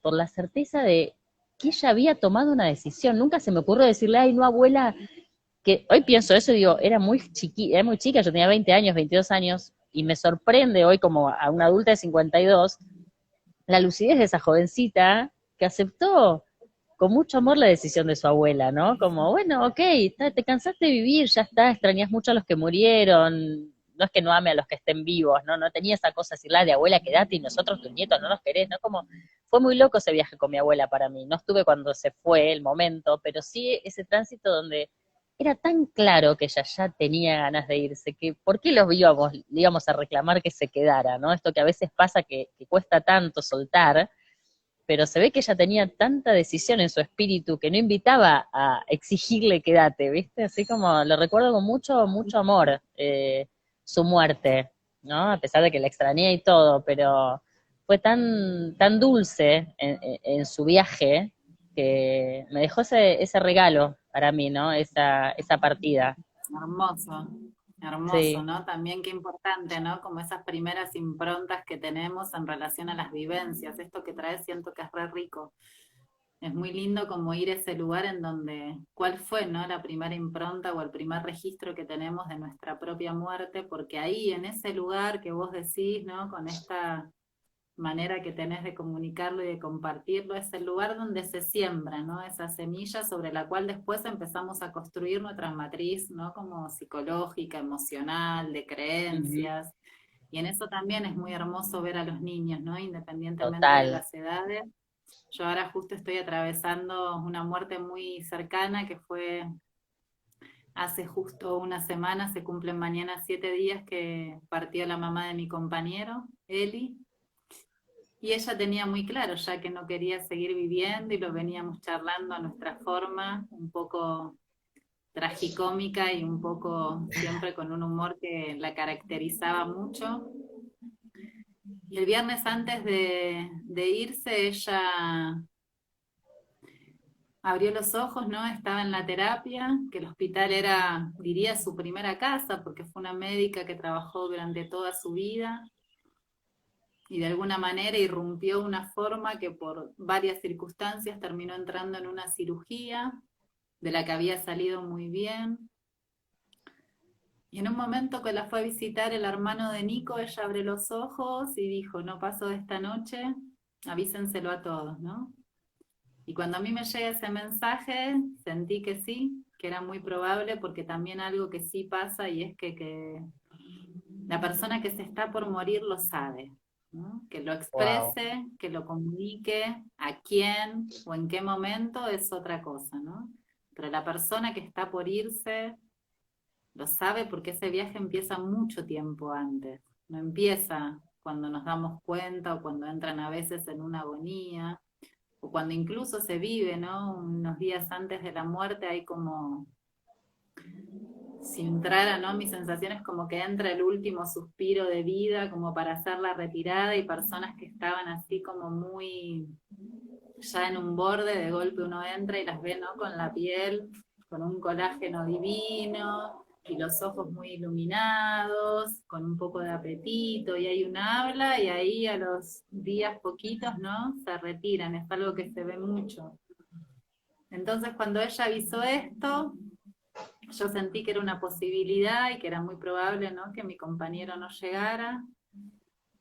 por la certeza de que ella había tomado una decisión. Nunca se me ocurrió decirle, ay, no, abuela, que hoy pienso eso y digo, era muy chica, yo tenía 20 años, 22 años, y me sorprende hoy como a una adulta de 52, la lucidez de esa jovencita que aceptó con mucho amor la decisión de su abuela, ¿no? Como, bueno, ok, te cansaste de vivir, ya está, extrañas mucho a los que murieron, no es que no ame a los que estén vivos, ¿no? No tenía esa cosa así, la de abuela, quedate y nosotros, tus nietos, no nos querés, ¿no? Como, fue muy loco ese viaje con mi abuela para mí, no estuve cuando se fue el momento, pero sí ese tránsito donde era tan claro que ella ya tenía ganas de irse, que ¿por qué los íbamos a reclamar que se quedara, ¿no? Esto que a veces pasa que cuesta tanto soltar, pero se ve que ella tenía tanta decisión en su espíritu que no invitaba a exigirle quédate, ¿viste? Así como lo recuerdo con mucho amor, su muerte, ¿no? A pesar de que la extrañé y todo, pero fue tan dulce en su viaje que me dejó ese regalo para mí, ¿no? Esa partida. Hermoso, hermoso, Sí. ¿no? También qué importante, ¿no? Como esas primeras improntas que tenemos en relación a las vivencias. Esto que traes siento que es re rico. Es muy lindo como ir a ese lugar en donde, ¿cuál fue, no? La primera impronta o el primer registro que tenemos de nuestra propia muerte, porque ahí, en ese lugar que vos decís, ¿no? Con esta manera que tenés de comunicarlo y de compartirlo, es el lugar donde se siembra, ¿no? Esa semilla sobre la cual después empezamos a construir nuestra matriz, ¿no? Como psicológica, emocional, de Ujú. creencias. Y en eso también es muy hermoso ver a los niños, ¿no? Independientemente de Total. las edades. Yo ahora justo estoy atravesando una muerte muy cercana que fue hace justo una semana, se cumplen mañana 7 días que partió la mamá de mi compañero, Eli. Y ella tenía muy claro ya que no quería seguir viviendo y lo veníamos charlando a nuestra forma, un poco tragicómica y un poco siempre con un humor que la caracterizaba mucho. Y el viernes antes de irse, ella abrió los ojos, ¿no? Estaba en la terapia, que el hospital era, diría, su primera casa, porque fue una médica que trabajó durante toda su vida y de alguna manera irrumpió una forma que por varias circunstancias terminó entrando en una cirugía de la que había salido muy bien. Y en un momento que la fue a visitar el hermano de Nico, ella abrió los ojos y dijo, no paso de esta noche, avísenselo a todos, ¿no? Y cuando a mí me llega ese mensaje, sentí que sí, que era muy probable, porque también algo que sí pasa y es que la persona que se está por morir lo sabe, ¿no? Que lo Wow. exprese, que lo comunique, a quién o en qué momento es otra cosa, ¿no? Pero la persona que está por irse lo sabe porque ese viaje empieza mucho tiempo antes, no empieza cuando nos damos cuenta o cuando entran a veces en una agonía o cuando incluso se vive, ¿no? Unos días antes de la muerte hay como, si entrara, ¿no? Mi sensación es como que entra el último suspiro de vida, como para hacer la retirada, y personas que estaban así como muy ya en un borde, de golpe uno entra y las ve, ¿no? Con la piel, con un colágeno divino, y los ojos muy iluminados, con un poco de apetito, y hay un habla, y ahí a los días poquitos, ¿no? Se retiran, es algo que se ve mucho. Entonces cuando ella avisó esto, yo sentí que era una posibilidad y que era muy probable, ¿no? Que mi compañero no llegara.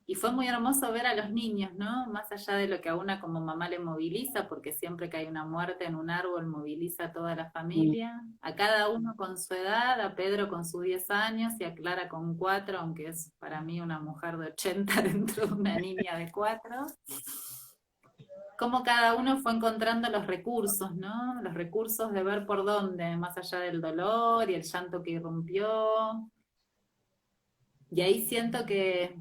Y fue muy hermoso ver a los niños, ¿no? Más allá de lo que a una como mamá le moviliza, porque siempre que hay una muerte en un árbol moviliza a toda la familia, a cada uno con su edad, a Pedro con sus 10 años y a Clara con 4, aunque es para mí una mujer de 80 dentro de una niña de 4. Cómo cada uno fue encontrando los recursos, ¿no? Los recursos de ver por dónde, más allá del dolor y el llanto que irrumpió. Y ahí siento que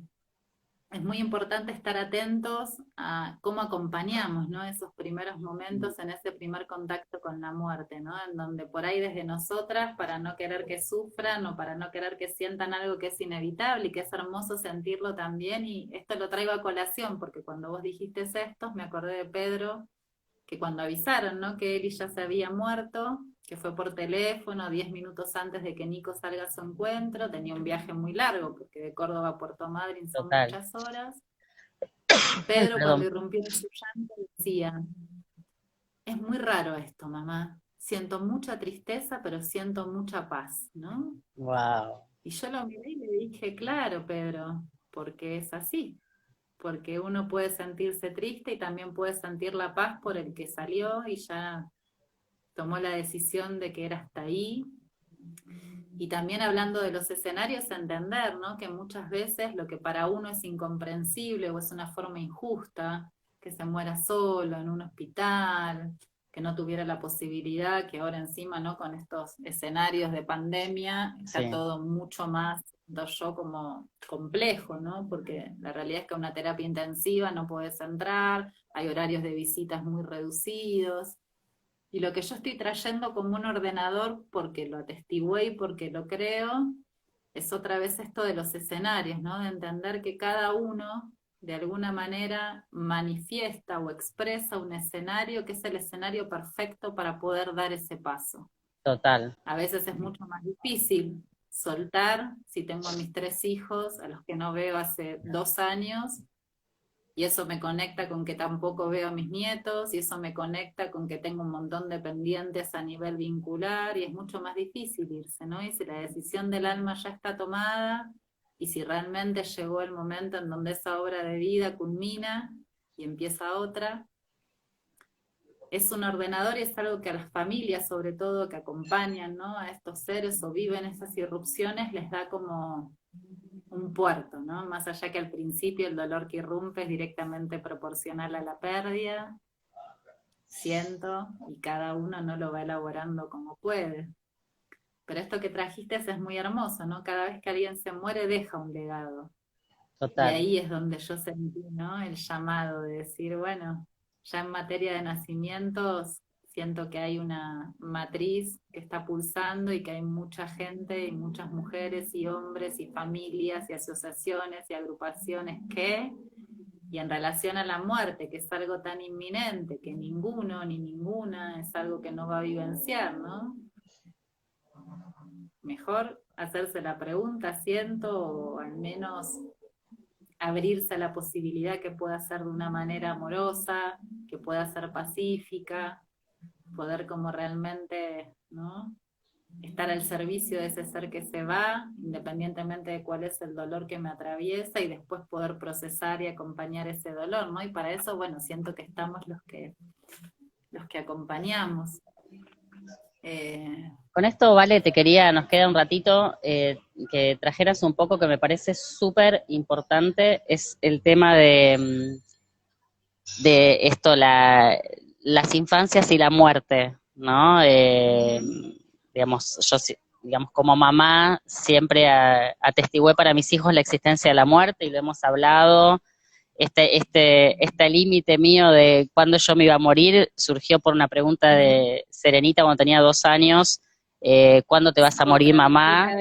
es muy importante estar atentos a cómo acompañamos, ¿no? Esos primeros momentos en ese primer contacto con la muerte, ¿no? En donde por ahí desde nosotras, para no querer que sufran o para no querer que sientan algo que es inevitable y que es hermoso sentirlo también, y esto lo traigo a colación, porque cuando vos dijiste esto, me acordé de Pedro, que cuando avisaron, ¿no? Que Eli ya se había muerto, que fue por teléfono 10 minutos antes de que Nico salga a su encuentro, tenía un viaje muy largo, porque de Córdoba a Puerto Madryn son muchas horas. Pedro cuando irrumpió en su llanto decía, es muy raro esto, mamá, siento mucha tristeza, pero siento mucha paz, ¿no? Wow. Y yo lo miré y le dije, claro, Pedro, porque es así, porque uno puede sentirse triste y también puede sentir la paz por el que salió y ya tomó la decisión de que era hasta ahí. Y también hablando de los escenarios, entender, ¿no? Que muchas veces lo que para uno es incomprensible o es una forma injusta, que se muera solo en un hospital, que no tuviera la posibilidad, que ahora encima, ¿no? Con estos escenarios de pandemia, está todo mucho más, yo como complejo, ¿no? Porque la realidad es que a una terapia intensiva no puedes entrar, hay horarios de visitas muy reducidos. Y lo que yo estoy trayendo como un ordenador, porque lo atestigué y porque lo creo, es otra vez esto de los escenarios, ¿no? De entender que cada uno, de alguna manera, manifiesta o expresa un escenario que es el escenario perfecto para poder dar ese paso. Total. A veces es mucho más difícil soltar, si tengo a mis 3 hijos, a los que no veo hace 2 años, y eso me conecta con que tampoco veo a mis nietos, y eso me conecta con que tengo un montón de pendientes a nivel vincular, y es mucho más difícil irse, ¿no? Y si la decisión del alma ya está tomada, y si realmente llegó el momento en donde esa obra de vida culmina y empieza otra, es un ordenador y es algo que a las familias, sobre todo, que acompañan, ¿no? A estos seres o viven esas irrupciones, les da como un puerto, ¿no? Más allá que al principio el dolor que irrumpe es directamente proporcional a la pérdida, siento, y cada uno no lo va elaborando como puede. Pero esto que trajiste es muy hermoso, ¿no? Cada vez que alguien se muere deja un legado. Total. Y ahí es donde yo sentí, ¿no? El llamado de decir, bueno, ya en materia de nacimientos siento que hay una matriz que está pulsando y que hay mucha gente y muchas mujeres y hombres y familias y asociaciones y agrupaciones que, y en relación a la muerte, que es algo tan inminente que ninguno ni ninguna es algo que no va a vivenciar, ¿no? Mejor hacerse la pregunta, siento, o al menos abrirse a la posibilidad que pueda ser de una manera amorosa, que pueda ser pacífica, poder como realmente, ¿no? Estar al servicio de ese ser que se va, independientemente de cuál es el dolor que me atraviesa, y después poder procesar y acompañar ese dolor, ¿no? Y para eso, bueno, siento que estamos los que acompañamos. Con esto, Vale, nos queda un ratito, que trajeras un poco que me parece súper importante, es el tema de esto, las infancias y la muerte, ¿no? Digamos, digamos, como mamá siempre atestigué para mis hijos la existencia de la muerte y lo hemos hablado. Este límite mío de cuándo yo me iba a morir surgió por una pregunta de Serenita cuando tenía 2 años, ¿cuándo te vas a morir, mamá?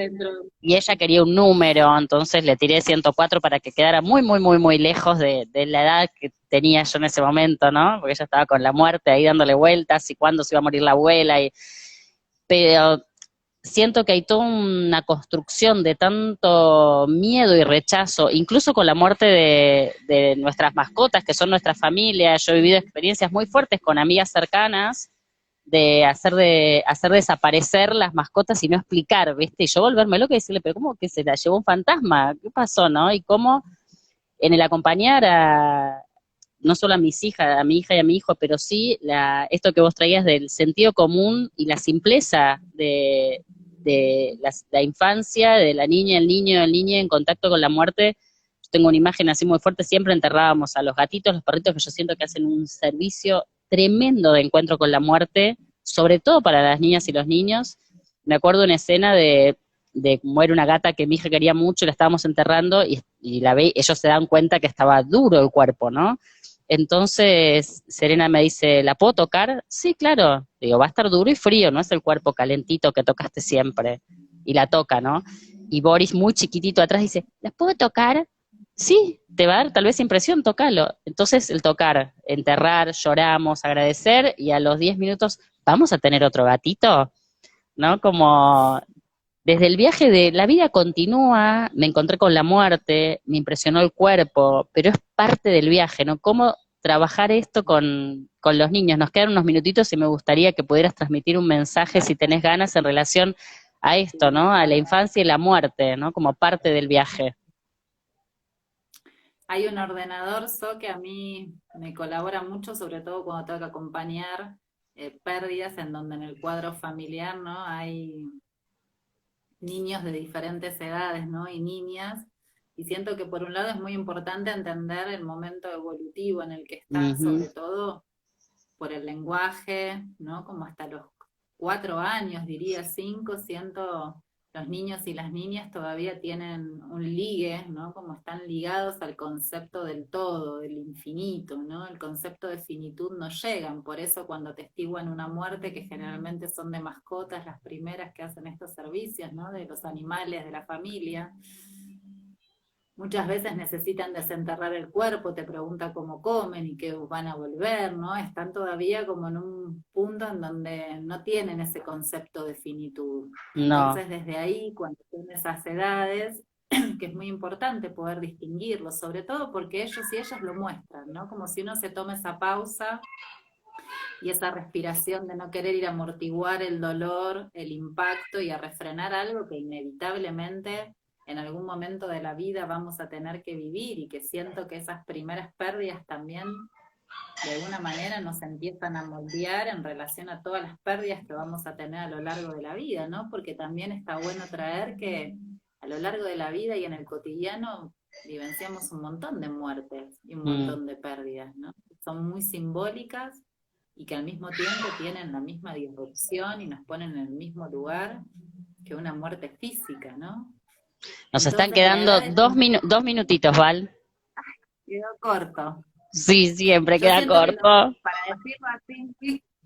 Y ella quería un número, entonces le tiré 104 para que quedara muy, muy, muy, muy lejos de la edad que tenía yo en ese momento, ¿no? Porque ella estaba con la muerte ahí dándole vueltas y cuándo se iba a morir la abuela. Pero siento que hay toda una construcción de tanto miedo y rechazo, incluso con la muerte de nuestras mascotas, que son nuestra familia. Yo he vivido experiencias muy fuertes con amigas cercanas de hacer desaparecer las mascotas y no explicar, ¿viste? Y yo volverme loca y decirle, pero ¿cómo que se la llevó un fantasma? ¿Qué pasó, no? Y cómo en el acompañar no solo a mis hijas, a mi hija y a mi hijo, pero sí esto que vos traías del sentido común y la simpleza de la infancia, de la niña, el niño, el niño en contacto con la muerte. Yo tengo una imagen así muy fuerte, siempre enterrábamos a los gatitos, los perritos, que yo siento que hacen un servicio tremendo de encuentro con la muerte, sobre todo para las niñas y los niños. Me acuerdo una escena de cómo era una gata que mi hija quería mucho, la estábamos enterrando y ellos se dan cuenta que estaba duro el cuerpo, ¿no? Entonces Serena me dice, ¿la puedo tocar? Sí, claro. Digo, va a estar duro y frío, no es el cuerpo calentito que tocaste siempre. Y la toca, ¿no? Y Boris, muy chiquitito atrás, dice, ¿la puedo tocar? Sí, te va a dar tal vez impresión, tócalo. Entonces el tocar, enterrar, lloramos, agradecer, y a los 10 minutos, ¿vamos a tener otro gatito? ¿No? Como desde el viaje de la vida continúa, me encontré con la muerte, me impresionó el cuerpo, pero es parte del viaje, ¿no? Cómo trabajar esto con los niños. Nos quedan unos minutitos y me gustaría que pudieras transmitir un mensaje, si tenés ganas, en relación a esto, ¿no? A la infancia y la muerte, ¿no? Como parte del viaje. Hay un ordenador, que a mí me colabora mucho, sobre todo cuando tengo que acompañar pérdidas en donde en el cuadro familiar, ¿no? Hay niños de diferentes edades, ¿no? Y niñas, y siento que por un lado es muy importante entender el momento evolutivo en el que están, Ujú. sobre todo por el lenguaje, ¿no? Como hasta los 4 años, diría 5, siento los niños y las niñas todavía tienen un ligue, ¿no? Como están ligados al concepto del todo, del infinito, ¿no? El concepto de finitud no llegan, por eso cuando atestiguan una muerte, que generalmente son de mascotas, las primeras que hacen estos servicios, ¿no? De los animales, de la familia, muchas veces necesitan desenterrar el cuerpo, te pregunta cómo comen y qué van a volver, ¿no? Están todavía como en un punto en donde no tienen ese concepto de finitud. No, Entonces, desde ahí, cuando tienen esas edades, que es muy importante poder distinguirlo, sobre todo porque ellos y ellas lo muestran, ¿no? Como si uno se toma esa pausa y esa respiración de no querer ir a amortiguar el dolor, el impacto y a refrenar algo que inevitablemente en algún momento de la vida vamos a tener que vivir, y que siento que esas primeras pérdidas también de alguna manera nos empiezan a moldear en relación a todas las pérdidas que vamos a tener a lo largo de la vida, ¿no? Porque también está bueno traer que a lo largo de la vida y en el cotidiano vivenciamos un montón de muertes y un mm, montón de pérdidas, ¿no? Son muy simbólicas y que al mismo tiempo tienen la misma disrupción y nos ponen en el mismo lugar que una muerte física, ¿no? nos están Entonces la quedando edad es 2 minutitos, Val. quedó corto. Sí, siempre Yo queda siento que corto.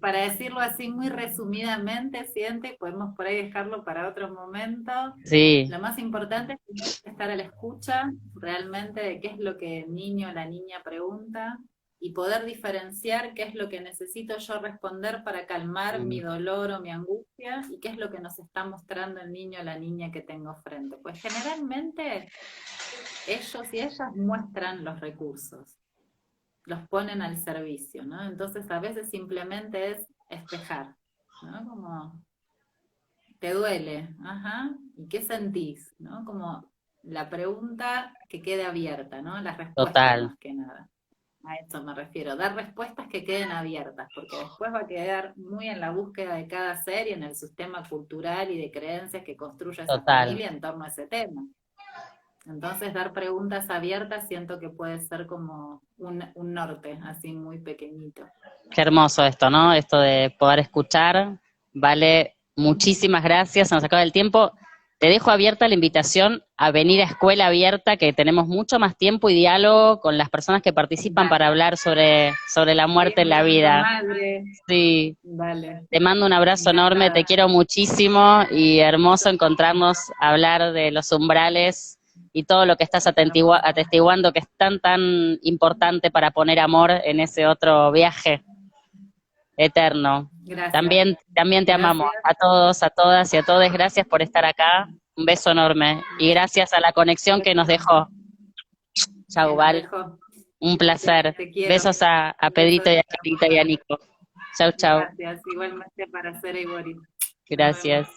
para decirlo así muy resumidamente, siente, podemos por ahí dejarlo para otro momento. Sí, Lo más importante es estar a la escucha realmente de qué es lo que el niño o la niña pregunta, y poder diferenciar qué es lo que necesito yo responder para calmar mi mm, dolor o mi angustia, y qué es lo que nos está mostrando el niño o la niña que tengo frente. Pues generalmente ellos y ellas muestran los recursos, los ponen al servicio, ¿no? Entonces a veces simplemente es espejar, ¿no? Como, ¿te duele? Ajá, ¿y qué sentís? ¿No? Como la pregunta que quede abierta, ¿no? Las respuestas total, más que nada. A eso me refiero, dar respuestas que queden abiertas, porque después va a quedar muy en la búsqueda de cada ser y en el sistema cultural y de creencias que construye esa total. familia en torno a ese tema. Entonces, dar preguntas abiertas siento que puede ser como un norte, así muy pequeñito. Qué hermoso esto, ¿no? Esto de poder escuchar. Vale, muchísimas gracias. Se nos acaba el tiempo. Te dejo abierta la invitación a venir a Escuela Abierta, que tenemos mucho más tiempo y diálogo con las personas que participan para Dale, hablar sobre la ahí muerte en en la Blanco vida. Madre. Sí, Dale, te mando un abrazo enorme, te encantada. quiero muchísimo y hermoso encontrarnos a hablar de los umbrales y todo lo que estás Hermoso. atestiguando, que es tan, tan importante para poner amor en ese otro viaje. eterno. Gracias. También te amamos a todos, a todas y a todos. Gracias por estar acá. Un beso enorme. Y gracias a la conexión que nos dejó. Chau, Val. Un placer. Besos a Pedrito y a Carita y a Nico. Chau, chau. Gracias, igualmente para Cera y Boris. Gracias.